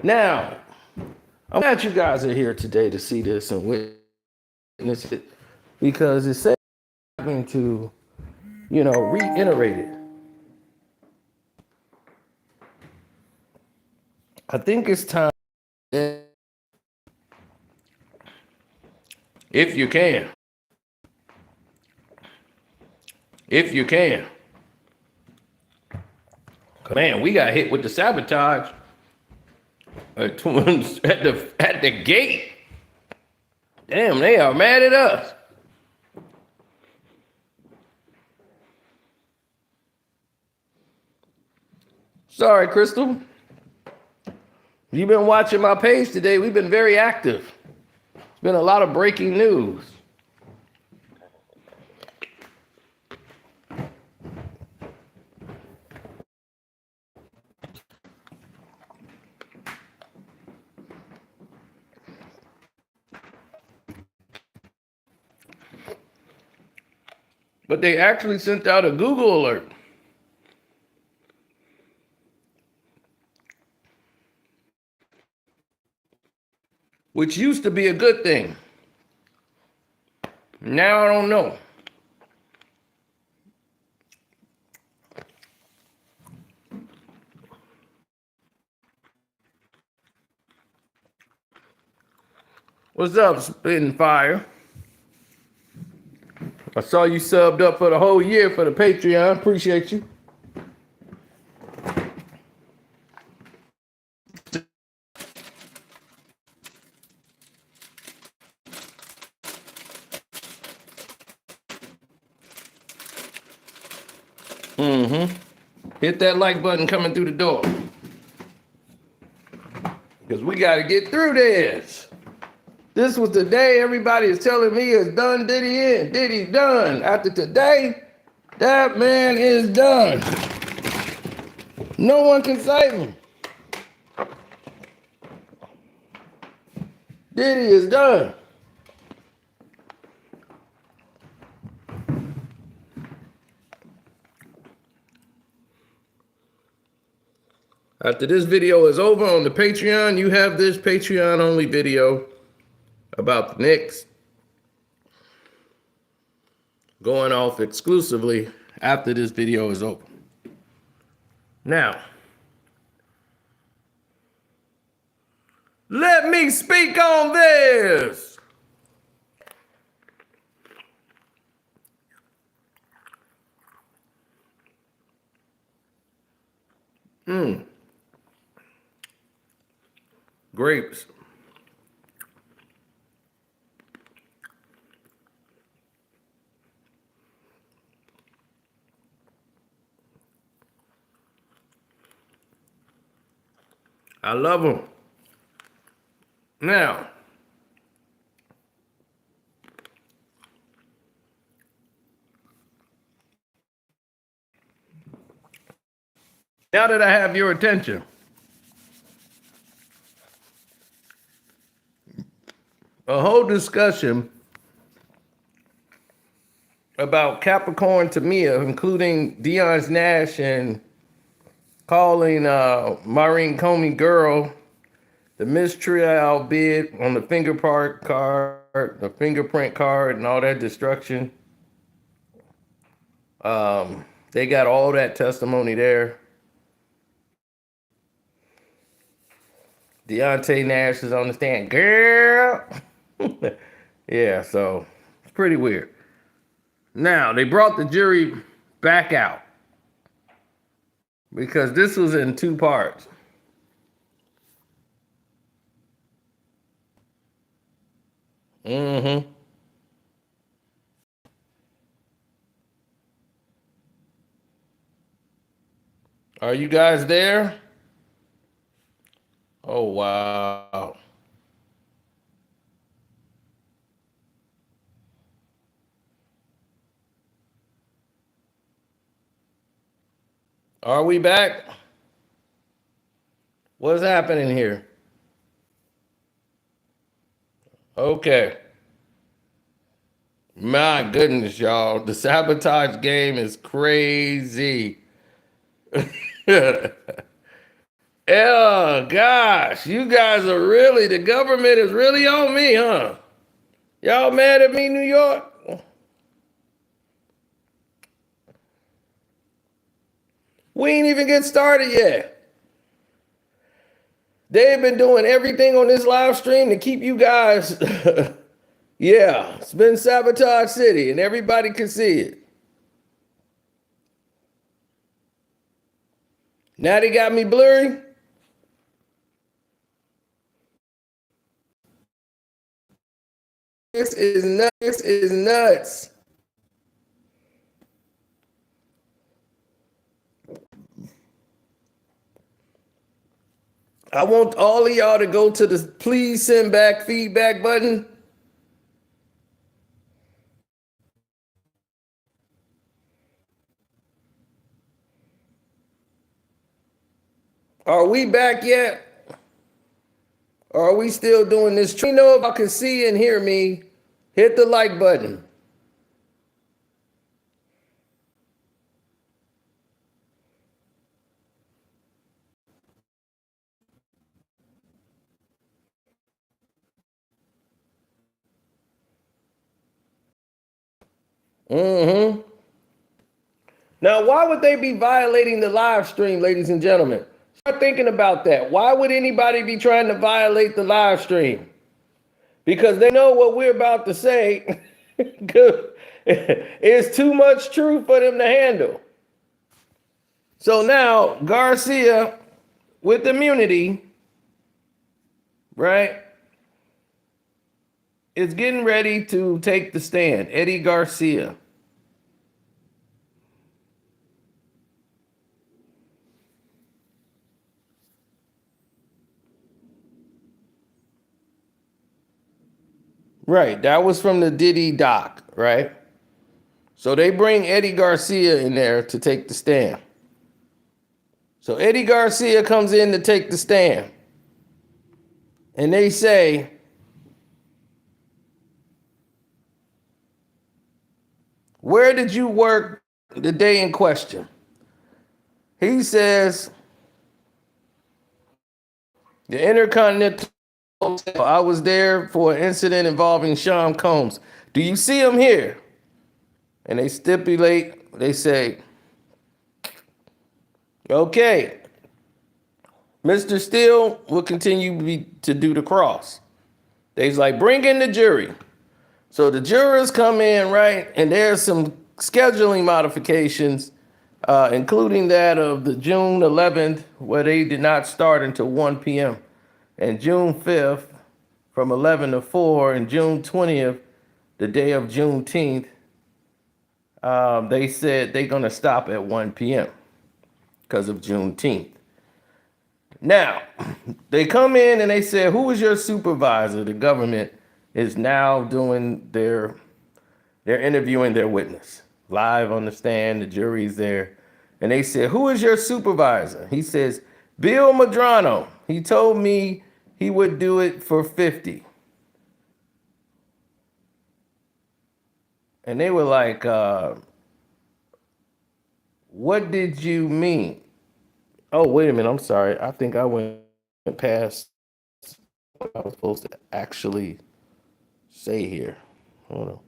Now, I'm glad you guys are here today to see this and witness it because it's something to, reiterate it. I think it's time, if you can, if you can. Man, we got hit with the sabotage at the gate. Damn, they are mad at us. Sorry, Crystal. You've been watching my page today. We've been very active. It's been a lot of breaking news. But they actually sent out a Google alert. Which used to be a good thing. Now I don't know. What's up, Spitting Fire? I saw you subbed up for the whole year for the Patreon. Appreciate you. Hit that like button coming through the door. Because we got to get through this. This was the day everybody is telling me is done Diddy in. Diddy's done. After today, that man is done. No one can save him. Diddy is done. After this video is over on the Patreon, you have this Patreon-only video about the Knicks going off exclusively after this video is over. Now, let me speak on this. Grapes. I love them. Now that I have your attention, a whole discussion about Capricorn Tamia, including Dion's Nash and calling Maureen Comey girl, the mistrial bid on the fingerprint card, and all that destruction. They got all that testimony there. Deontay Nash is on the stand. Girl. Yeah, so it's pretty weird. Now, they brought the jury back out because this was in two parts. Are you guys there? Oh, wow. Are we back? What's happening here? Okay. My goodness, y'all. The sabotage game is crazy. Oh gosh, you guys are really, the government is really on me, huh? Y'all mad at me, New York? We ain't even get started yet. They've been doing everything on this live stream to keep you guys. Yeah, it's been Sabotage City, and everybody can see it. Now they got me blurry. This is nuts. This is nuts. I want all of y'all to go to the please send back feedback button. Are we back yet? Or are we still doing this? Let me know if I can see and hear me. Hit the like button. Mm-hmm. Now, why would they be violating the live stream, ladies and gentlemen? Start thinking about that. Why would anybody be trying to violate the live stream? Because they know what we're about to say. It's too much truth for them to handle. So now Garcia with immunity, right, is getting ready to take the stand. Eddie Garcia. Right, that was from the Diddy doc, right? So they bring Eddie Garcia in there to take the stand. So Eddie Garcia comes in to take the stand. And they say, where did you work the day in question? He says, the Intercontinental, I was there for an incident involving Sean Combs. Do you see him here? And they stipulate, they say, okay, Mr. Steele will continue to do the cross. They's like, bring in the jury. So the jurors come in, right? And there's some scheduling modifications, including that of the June 11th, where they did not start until 1 p.m. And June 5th, from 11 to 4, and June 20th, the day of Juneteenth, they said they're going to stop at 1 p.m. because of Juneteenth. Now, they come in and they say, who is your supervisor? The government is now doing they're interviewing their witness live on the stand. The jury's there. And they said, who is your supervisor? He says, Bill Madrano. He told me he would do it for 50. And they were like, what did you mean? Oh, wait a minute. I'm sorry. I think I went past what I was supposed to actually say here. Hold on.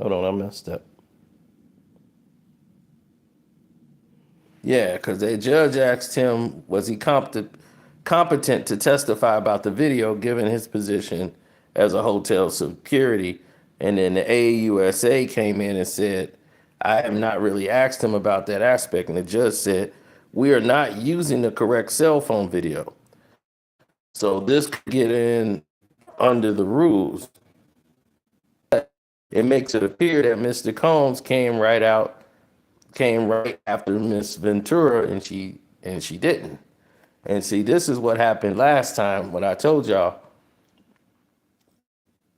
Hold on, I messed up. Yeah, because the judge asked him, was he competent to testify about the video given his position as a hotel security? And then the AUSA came in and said, I have not really asked him about that aspect. And the judge said, we are not using the correct cell phone video. So this could get in under the rules. It makes it appear that Mr. Combs came right after Miss Ventura, and she didn't. And see, this is what happened last time when I told y'all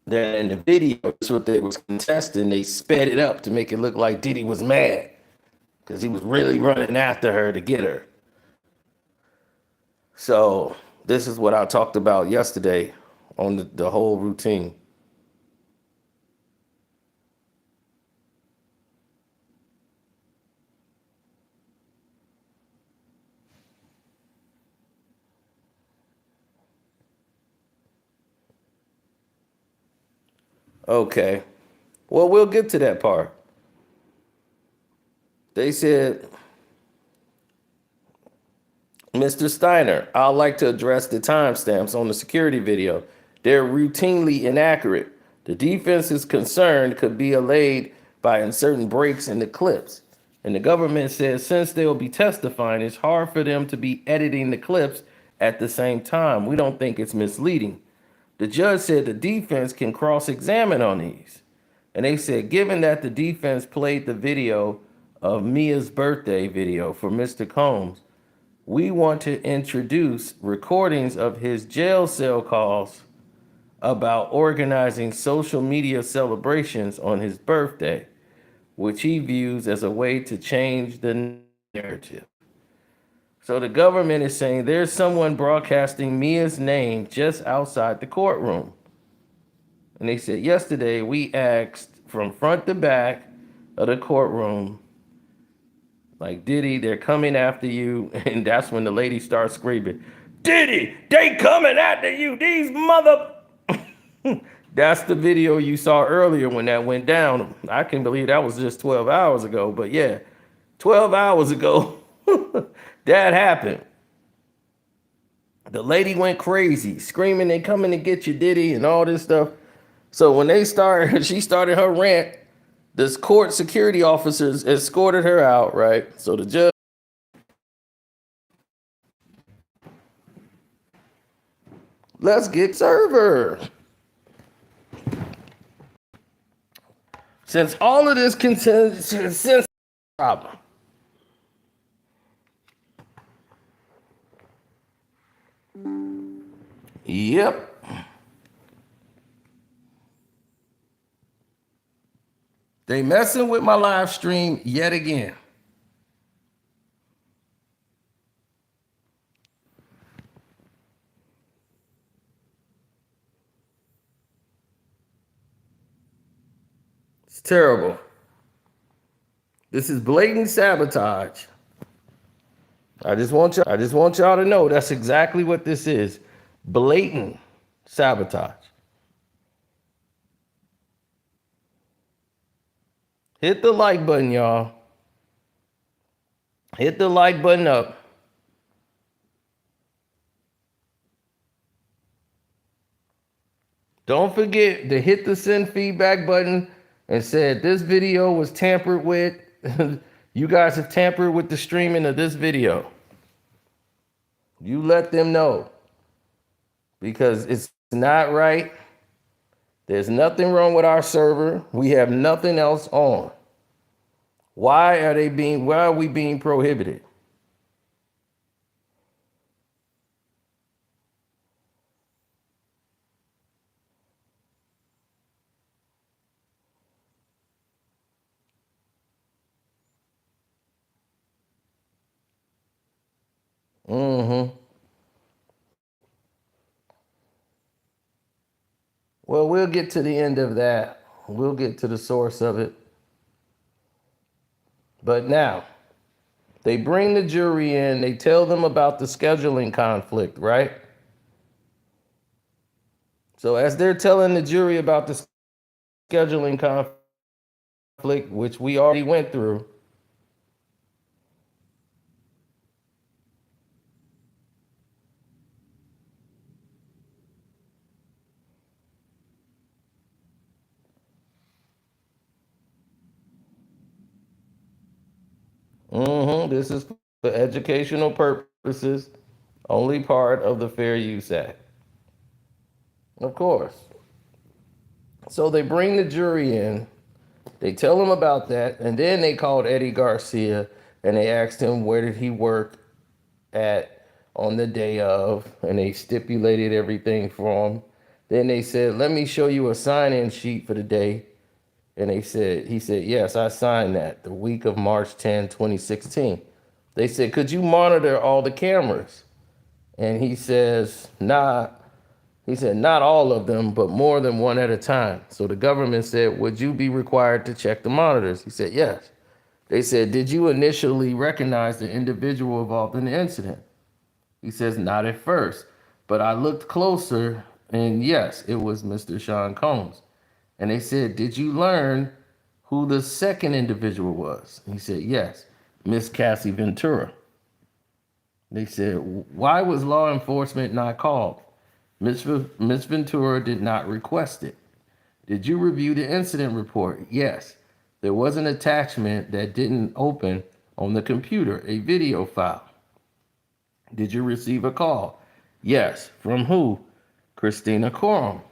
that in the video, that's what they was contesting. They sped it up to make it look like Diddy was mad because he was really running after her to get her. So this is what I talked about yesterday on the whole routine. Okay. Well, we'll get to that part. They said, Mr. Steiner, I'd like to address the timestamps on the security video. They're routinely inaccurate. The defense is concerned could be allayed by inserting breaks in the clips. And the government says since they'll be testifying, it's hard for them to be editing the clips at the same time. We don't think it's misleading. The judge said the defense can cross-examine on these. And they said, given that the defense played the video of Mia's birthday video for Mr. Combs, we want to introduce recordings of his jail cell calls about organizing social media celebrations on his birthday, which he views as a way to change the narrative. So the government is saying there's someone broadcasting Mia's name just outside the courtroom. And they said yesterday we asked from front to back of the courtroom, like, Diddy, they're coming after you. And that's when the lady starts screaming, Diddy, they coming after you, these mother. That's the video you saw earlier when that went down. I can believe that was just 12 hours ago. But yeah, 12 hours ago, that happened. The lady went crazy, screaming, they coming to get you, Diddy, and all this stuff. So when she started her rant, this court security officers escorted her out, right? So the judge, let's get server. Since all of this since problem. Yep. They messing with my live stream yet again. It's terrible. This is blatant sabotage. I just want y'all to know that's exactly what this is. Blatant sabotage. Hit the like button, y'all. Hit the like button up. Don't forget to hit the send feedback button and said this video was tampered with. You guys have tampered with the streaming of this video. You let them know because it's not right. There's nothing wrong with our server. We have nothing else on. Why are we being prohibited? Well, we'll get to the end of that. We'll get to the source of it. But now, they bring the jury in, they tell them about the scheduling conflict, right? So as they're telling the jury about the scheduling conflict, which we already went through, this is for educational purposes, only part of the Fair Use Act. Of course. So they bring the jury in, they tell him about that, and then they called Eddie Garcia and they asked him where did he work at on the day of, and they stipulated everything for him. Then they said, let me show you a sign-in sheet for the day. And he said, yes, I signed that the week of March 10, 2016. They said, could you monitor all the cameras? And he says, nah. He said, not all of them, but more than one at a time. So the government said, would you be required to check the monitors? He said, yes. They said, did you initially recognize the individual involved in the incident? He says, not at first, but I looked closer and yes, it was Mr. Sean Combs. And they said, did you learn who the second individual was? He said, yes, Miss Cassie Ventura. They said, why was law enforcement not called? Miss Ventura did not request it. Did you review the incident report? Yes. There was an attachment that didn't open on the computer, a video file. Did you receive a call? Yes. From who? Christina Coram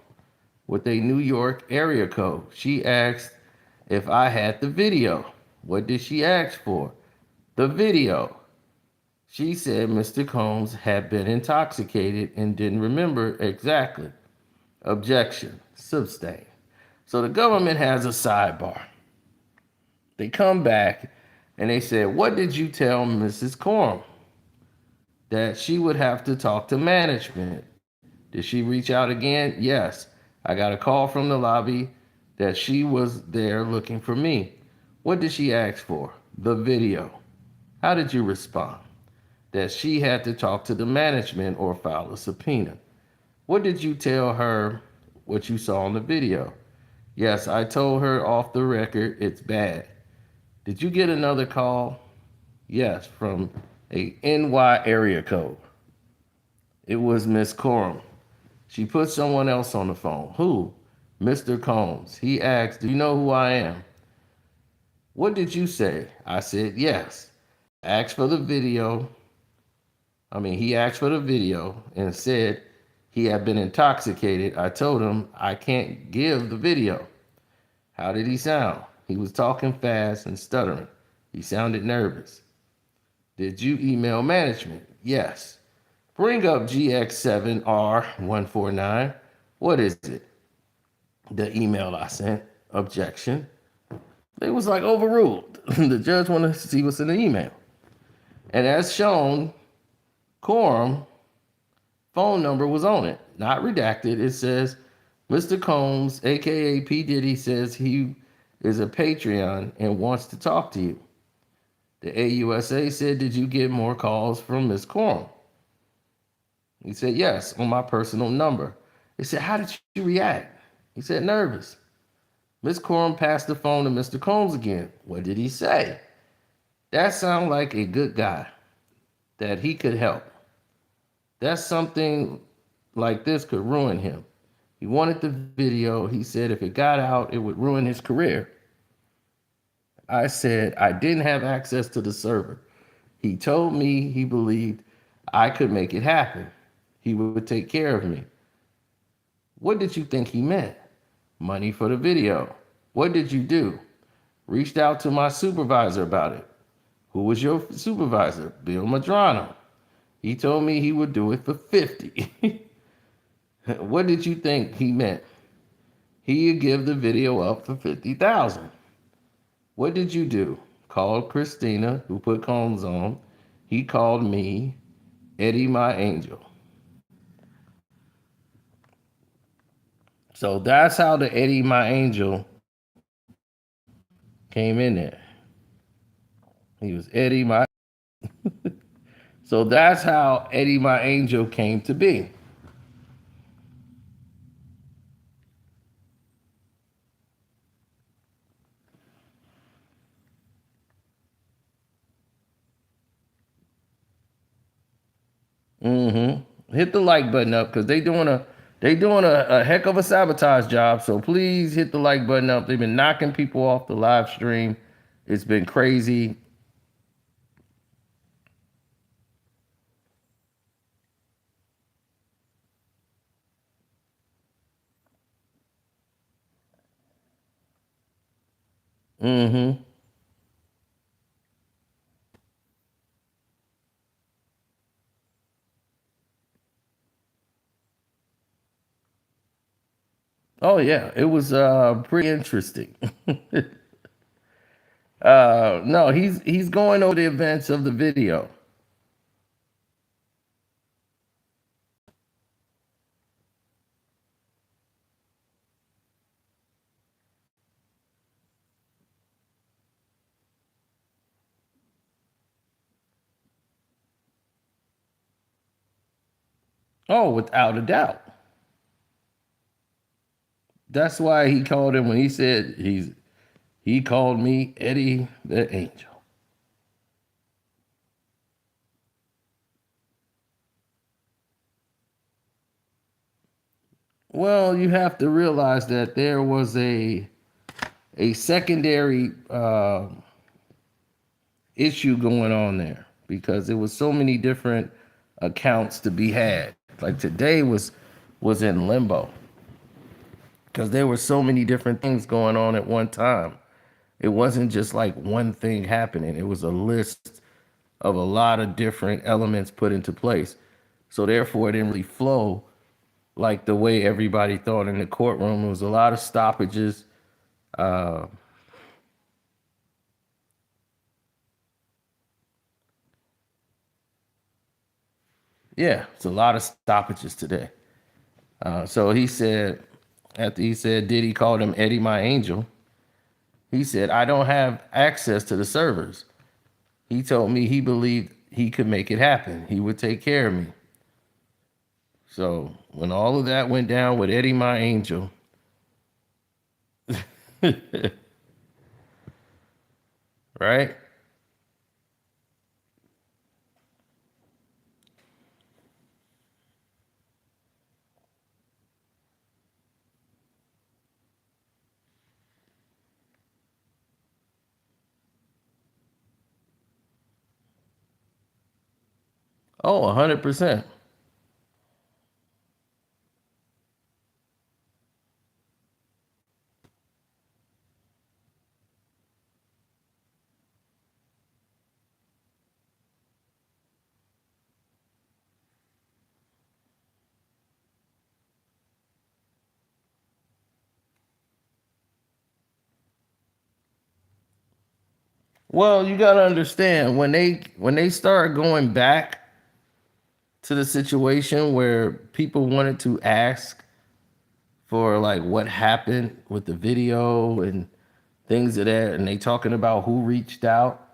with a New York area code. She asked if I had the video. What did she ask for? The video. She said Mr. Combs had been intoxicated and didn't remember exactly. Objection. Sustain. So the government has a sidebar. They come back and they said, what did you tell Mrs. Coram? That she would have to talk to management. Did she reach out again? Yes. I got a call from the lobby that she was there looking for me. What did she ask for? The video. How did you respond? That she had to talk to the management or file a subpoena. What did you tell her what you saw on the video? Yes, I told her off the record it's bad. Did you get another call? Yes, from a NY area code. It was Miss Coram. She put someone else on the phone. Who? Mr. Combs. He asked, do you know who I am? What did you say? I said, yes. Asked for the video. He asked for the video and said he had been intoxicated. I told him I can't give the video. How did he sound? He was talking fast and stuttering. He sounded nervous. Did you email management? Yes. Bring up GX7R149. What is it? The email I sent. Objection. They was like overruled. The judge wanted to see what's in the email. And as shown, Coram phone number was on it, not redacted. It says, Mr. Combs, aka P. Diddy, says he is a Patreon and wants to talk to you. The AUSA said, did you get more calls from Ms. Coram? He said, yes, on my personal number. They said, how did you react? He said, nervous. Ms. Coram passed the phone to Mr. Combs again. What did he say? That sounded like a good guy, that he could help. That's something like this could ruin him. He wanted the video. He said if it got out, it would ruin his career. I said I didn't have access to the server. He told me he believed I could make it happen. He would take care of me. What did you think he meant? Money for the video. What did you do? Reached out to my supervisor about it. Who was your supervisor? Bill Madrano. He told me he would do it for 50. What did you think he meant? He'd give the video up for 50,000. What did you do? Called Christina, who put Combs on. He called me, Eddie my angel. So that's how the Eddie my angel came in there. He was Eddie my. So that's how Eddie my angel came to be. Hit the like button up because they doing a heck of a sabotage job. So please hit the like button up. They've been knocking people off the live stream. It's been crazy. Oh yeah, it was pretty interesting. No, he's going over the events of the video. Oh, without a doubt. That's why he called him when he said he called me Eddie the Angel. Well, you have to realize that there was a secondary issue going on there because there was so many different accounts to be had. Like today was in limbo because there were so many different things going on at one time. It wasn't just like one thing happening. It was a list of a lot of different elements put into place. So therefore, it didn't really flow like the way everybody thought in the courtroom. It was a lot of stoppages. Uh, yeah, it's a lot of stoppages today. So he said, after he said Diddy called him Eddie my angel, he said, I don't have access to the servers. He told me he believed he could make it happen. He would take care of me. So when all of that went down with Eddie my angel, right? Oh, 100%. Well, you gotta understand when they start going back to the situation where people wanted to ask for like what happened with the video and things of that, and they talking about who reached out.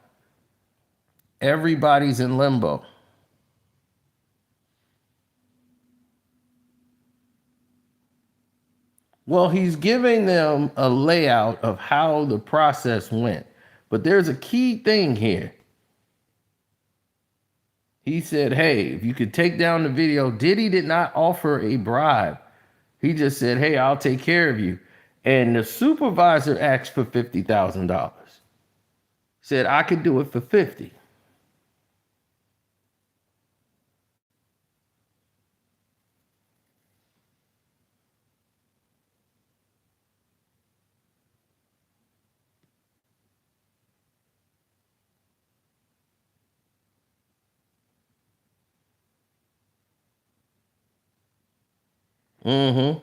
Everybody's in limbo. Well, he's giving them a layout of how the process went. But there's a key thing here. He said, hey, if you could take down the video, Diddy did not offer a bribe. He just said, hey, I'll take care of you. And the supervisor asked for $50,000. Said, I could do it for 50. Mm-hmm.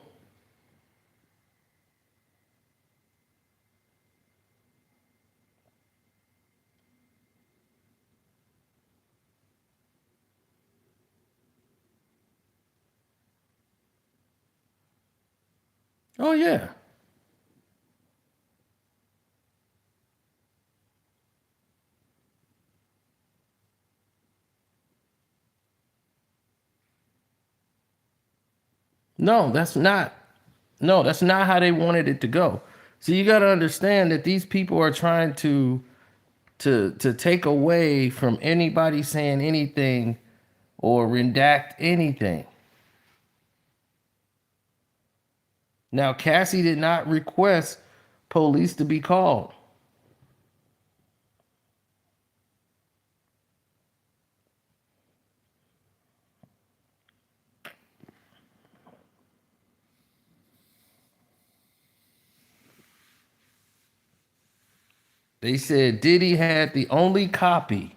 Oh, yeah. No, that's not. No, that's not how they wanted it to go. So you got to understand that these people are trying to take away from anybody saying anything or redact anything. Now, Cassie did not request police to be called. They said Diddy had the only copy,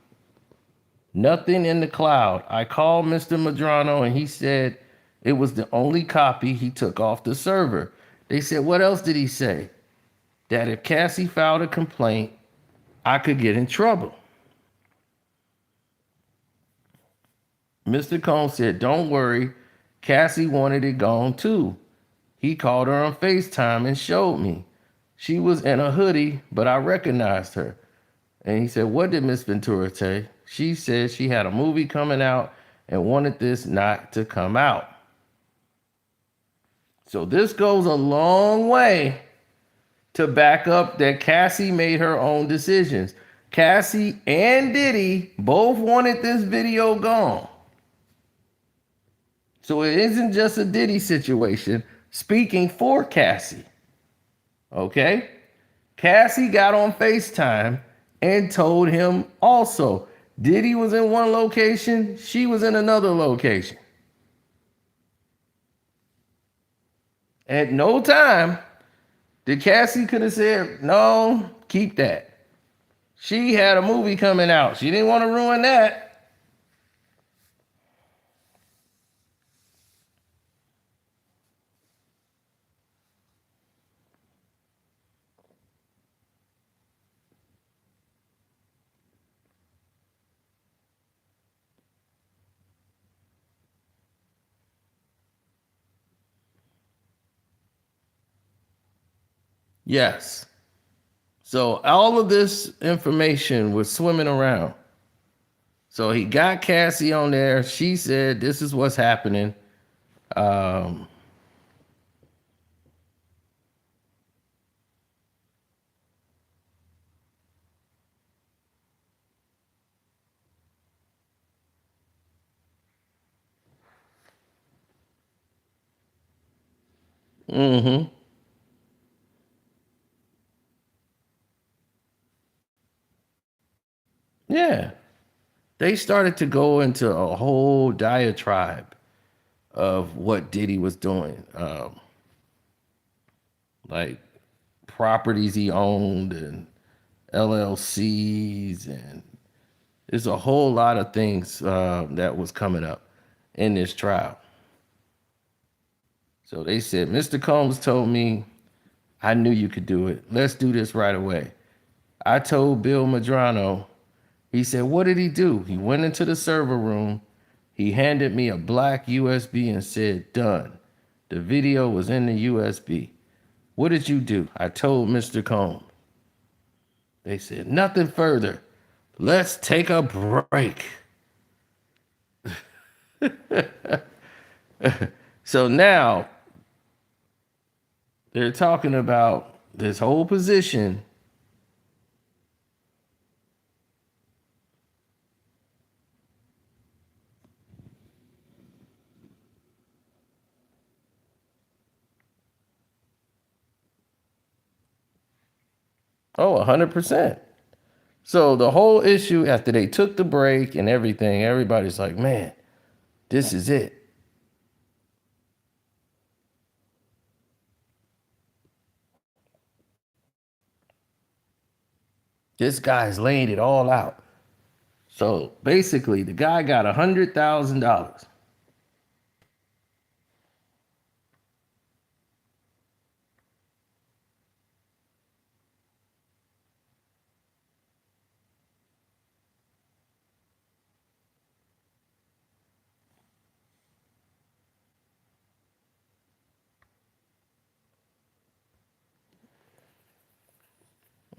nothing in the cloud. I called Mr. Madrano and he said it was the only copy he took off the server. They said, what else did he say? That if Cassie filed a complaint, I could get in trouble. Mr. Combs said, don't worry. Cassie wanted it gone too. He called her on FaceTime and showed me. She was in a hoodie, but I recognized her. And he said, what did Miss Ventura say? She said she had a movie coming out and wanted this not to come out. So this goes a long way to back up that Cassie made her own decisions. Cassie and Diddy both wanted this video gone. So it isn't just a Diddy situation speaking for Cassie. Okay? Cassie got on FaceTime and told him also. Diddy was in one location, she was in another location. At no time did Cassie could have said, no, keep that. She had a movie coming out. She didn't want to ruin that. Yes. So all of this information was swimming around. So he got Cassie on there. She said, this is what's happening. Mm-hmm. Yeah. They started to go into a whole diatribe of what Diddy was doing. Like properties he owned and LLCs, and there's a whole lot of things that was coming up in this trial. So they said, Mr. Combs told me, I knew you could do it. Let's do this right away. I told Bill Madrano, he said, what did he do? He went into the server room. He handed me a black USB and said, done. The video was in the USB. What did you do? I told Mr. Combs. They said, nothing further. Let's take a break. So now they're talking about this whole position. Oh, 100%. So the whole issue after they took the break and everything, everybody's like, man, this is it. This guy's laying it all out. So basically, the guy got $100,000.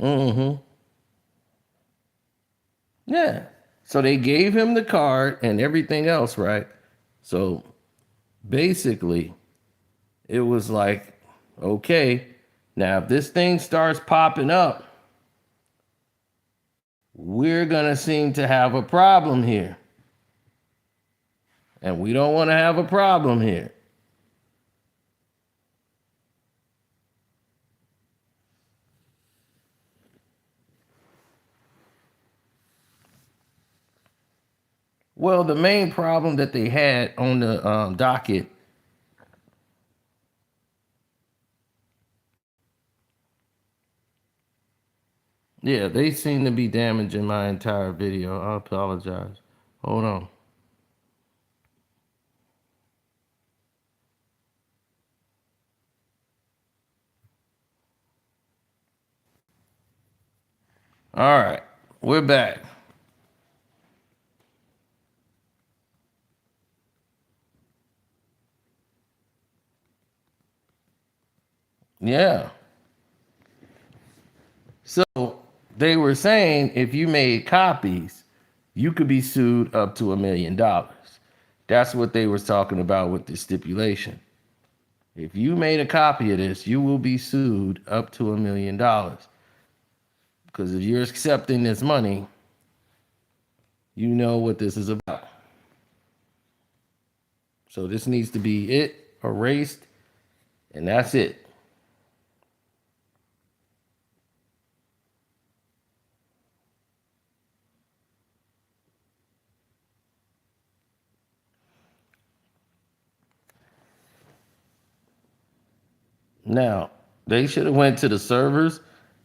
Mm-hmm. Yeah. So they gave him the card and everything else, right? So basically, it was like, okay, now if this thing starts popping up, we're going to seem to have a problem here. And we don't want to have a problem here. Well, the main problem that they had on the docket, yeah, they seem to be damaging my entire video. I apologize. Hold on. All right, we're back. Yeah. So they were saying if you made copies, you could be sued up to $1 million. That's what they was talking about with the stipulation. If you made a copy of this, you will be sued up to $1 million. Because if you're accepting this money, you know what this is about. So this needs to be erased, and that's it. Now, they should have went to the servers,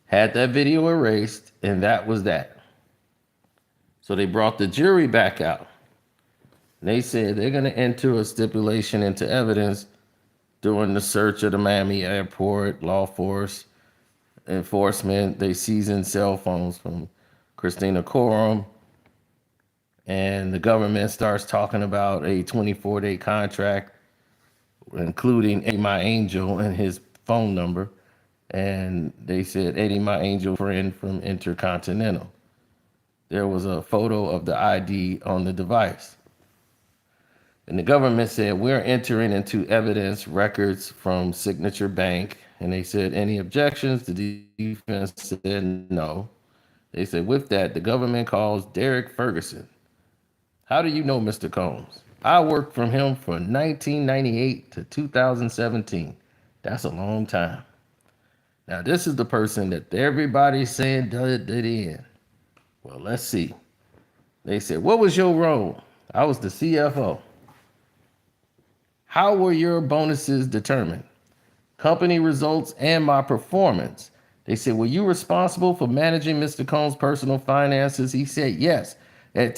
had that video erased, and that was that. So they brought the jury back out. They said they're going to enter a stipulation into evidence during the search of the Miami airport. Law force enforcement, they seasoned cell phones from Christina Coram, and the government starts talking about a 24-day contract, including Eddie My Angel and his phone number. And they said Eddie My Angel friend from Intercontinental. There was a photo of the ID on the device. And the government said, we're entering into evidence records from Signature Bank. And they said, any objections? The defense said no. They said, with that, the government calls Derek Ferguson. How do you know Mr. Combs? I worked for him from 1998 to 2017. That's a long time. Now, this is the person that everybody's saying did it in. Well, let's see. They said, what was your role? I was the CFO. How were your bonuses determined? Company results and my performance. They said, were you responsible for managing Mr. Combs' personal finances? He said, yes.